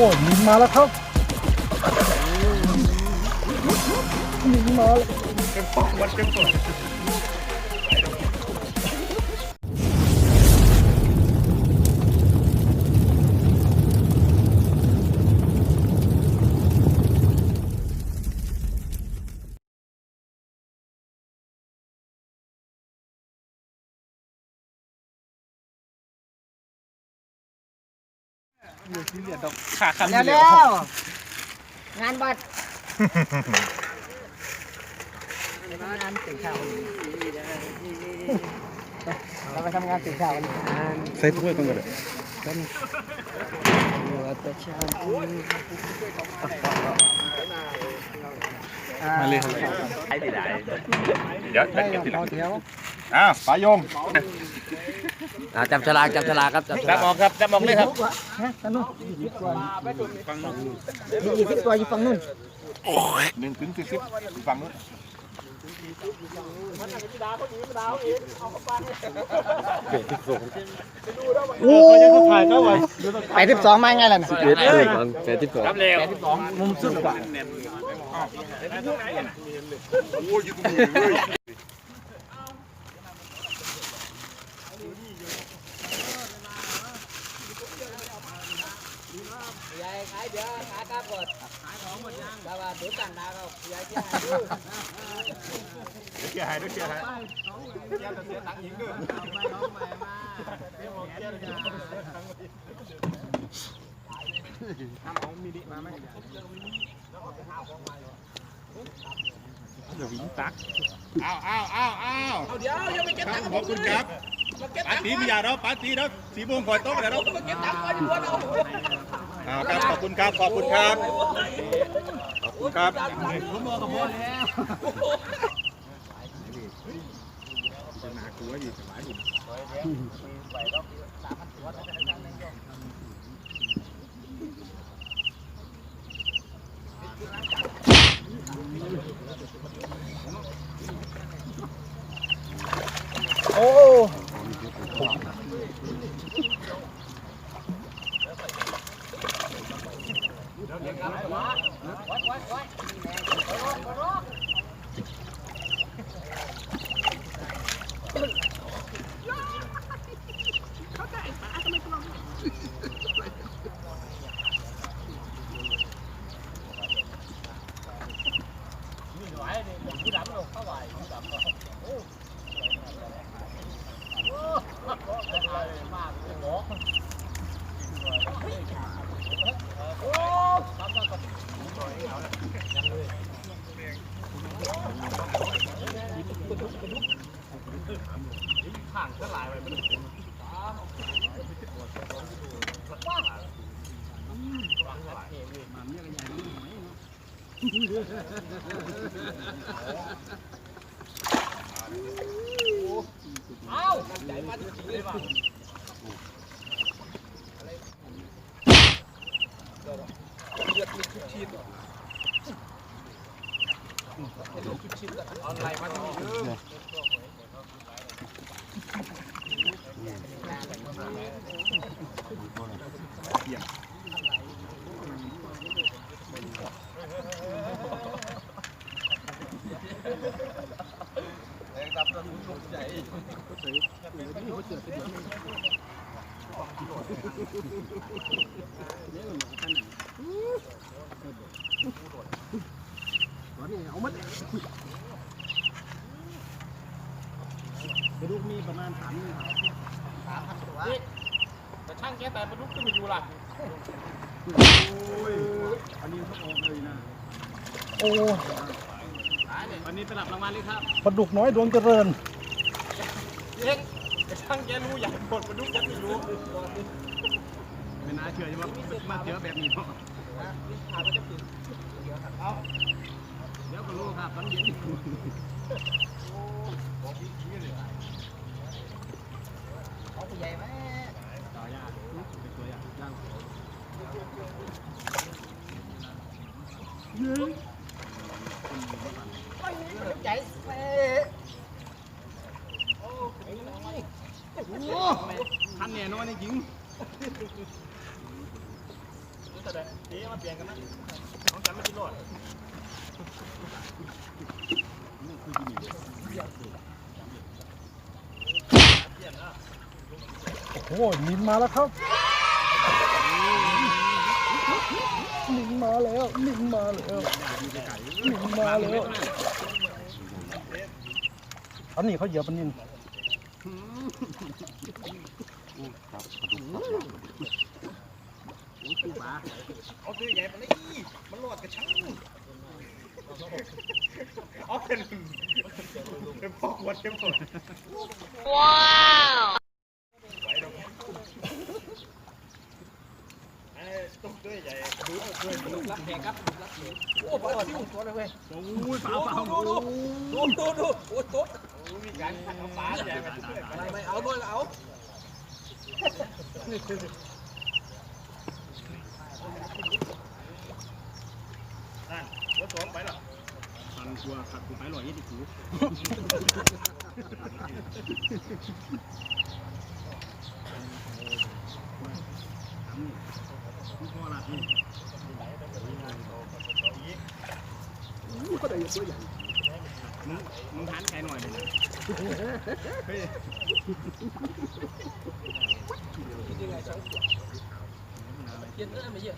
อ้มินมาแล้วครับมินมาแล้วเก็บของวัดเก็บของอยู่ที่เหลือดอกขาคันเร็วงานบัตรงานตื่นเช้าเราไปทำงานตื่นเช้าวันนี้ใส่ถ้วยต้องกันเลยมาเลยไอ้ที่ไหนเดี๋ยวได้ทีหลังปลายงจับฉลากครับจับออกครับจับออกเลยครับฝั่งนู้น20 ตัวอยู่ฝั่งนู้น1 ถึง 40อยู่ฝั่งนู้นโอ้ยเขาถ่ายก็ไว้82มาไงล่ะ82ครับเร็วมุมสุดกว่าโอ้ยอยู่ตรงนี้เลยยายขายเดี๋ยวขายกาบดขายของหมดยังแต่ว่าดูต่างดาวเรายายเสียหายด้วยเสียหายเสียตังค์ยิงด้วยทำของมีดิมาไหมเดี๋ยววิ่งตักเอาเดี๋ยวยังไม่เก็บตังค์ขอบคุณครับปาร์ตี้มียาเราปาร์ตี้แล้ว4 โมงคอยโต๊ะแล้วเราเก็บตังค์ก่อนดีกว่าเราครับขอบคุณครับผมบอกกับพ่อแล้วจะนากูว่าอยู่สบายอยู่โอ้ห่างก็หลายไปมันใจมันจริงเลยป่ะเลือดมีชุดชีนชุดชีนออนไลน์มันเยอะเอามัดกระดูกมีประมาณ3,000 ตัวแต่ช่างแกแต่ประดุกขึ้นมาอยู่ล่ะอันนี้เขาออกเลยนะโอ้วันนี้ไปรับรางวัลเลยครับปลาดุกน้อยดวงเจริญเล็กแต่ช่างแกรู้อย่างกดประดุกยังไม่รู้ไม่น่าเชื่อว่ามาเจอแบบนี้เนาะเดี๋ยวก็รู้ครับตอนเย็นเอาตัวใหญ่ไหมต่อยากเป็นตัวยากย่างใจทันเนี่ยน้อยจริง โอ้นินมาแล้วครับนินมาแล้วนินมาแล้วนินมาแล้วอันนี้เขาเหยียบมันนินเอาตัวใหญ่ไปเลยมันหลอดกระชังเอาเป็นพอกวัดเต็มหมดว้าวตุ๊กตัวใหญ่ดูดูรับแขกครับรับแขกโอ้ปลาซิวตัวเลยเว้ยโอ้ยปลาดูโอ้ตุ๊กมีการเอาปลาใหญ่อะไรไม่เอาด้วยเอานั่นรถสองไปหรอฟังกลัวขัดกูไปหล่อยยี่สิบกูพ่อหลับนี่ก็ได้ยกตัวใหญ่มึงทันใครหน่อยเลยนะเย็นเลยไม่เยอะ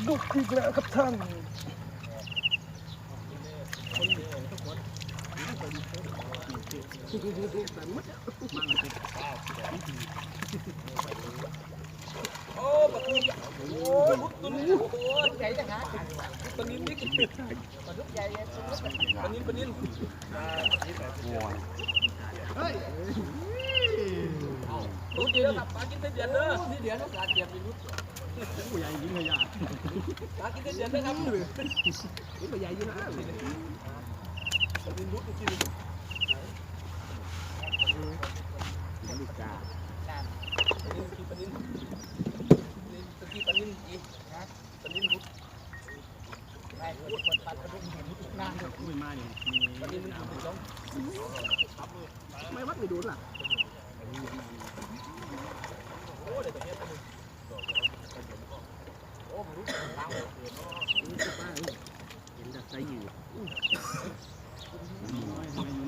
ดุอีกแล้วครับท่านโอ้ปลาทูโอ้ลุกตัวนี้โอ้ใหญ่จังฮะปลานินนี่ปลาดุกใหญ่ปลานินเฮ้ยรู้ดีแล้วครับปลากินเดือนเด้อนี่เดือนแล้วปลาเดือนไม่รู้ผู้ใหญ่ยิงเลยอ่ะปลากินเดือนนะครับนี่ปลาใหญ่อยู่นะปลานินรู้จริงลูกกาปลานินอีปลานินรู้ได้คนปัดกระดุมนานไม่มาเนี่ยปลานินมันถูกต้องไม่วัดไม่ดูล่ะโอ้เดี๋ยวตัวนี้โอ้รู้ทางเลยเห็นแต่ใจอยู่อยู่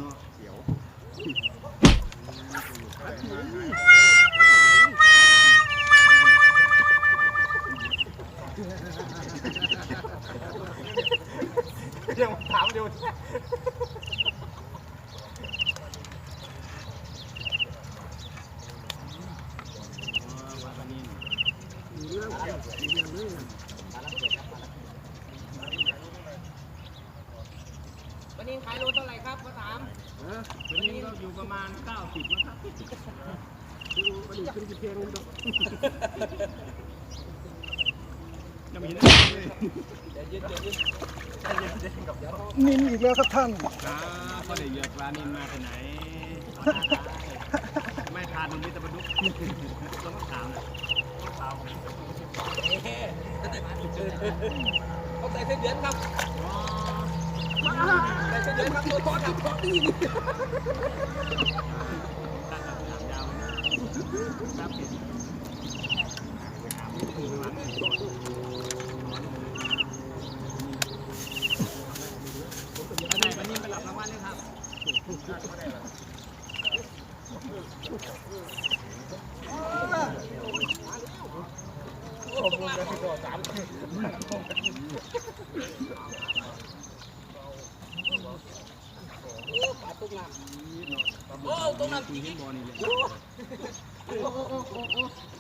เนาะเสียวยังถามเดียววันนี้ขายโลเท่าไหร่ครับมาถามวันนี้ก็อยู่ประมาณ90นะครับมันขึ้นกี่เพลงเลยจะมีนินอีกแล้วครับท่านก็ได้เยอะปลานินมาที่ไหนไม่ทานตรงนี้แต่ปลาดุกต้องถามนะเขาใส่เส้นเดือนครับใส่เส้นเดือนครับตัวทอดครับนี่ตั้งแต่ถามยาวนะครับไหนวันนี้ไปหลับรางวัลเลยครับผมลงไปก่อน3โอ้ปลาตุ้งน้ำโอ้ตุ้งน้ำจริงๆ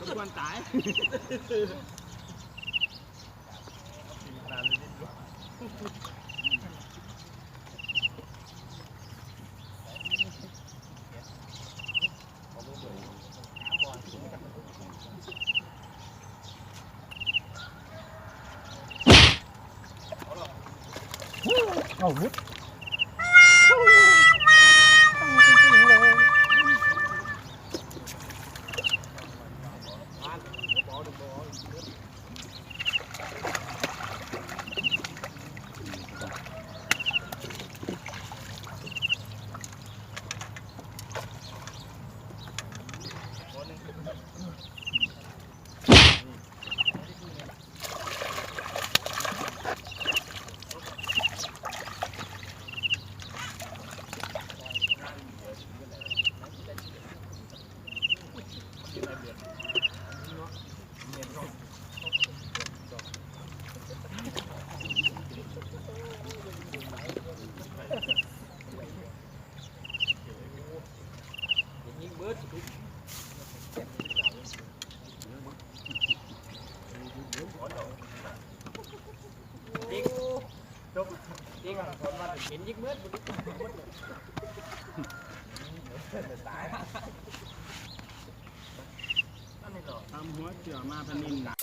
ทุกวันตายเอาลุด เห็นยิงเมื่อตาย ทำหัวเสือมาพนิน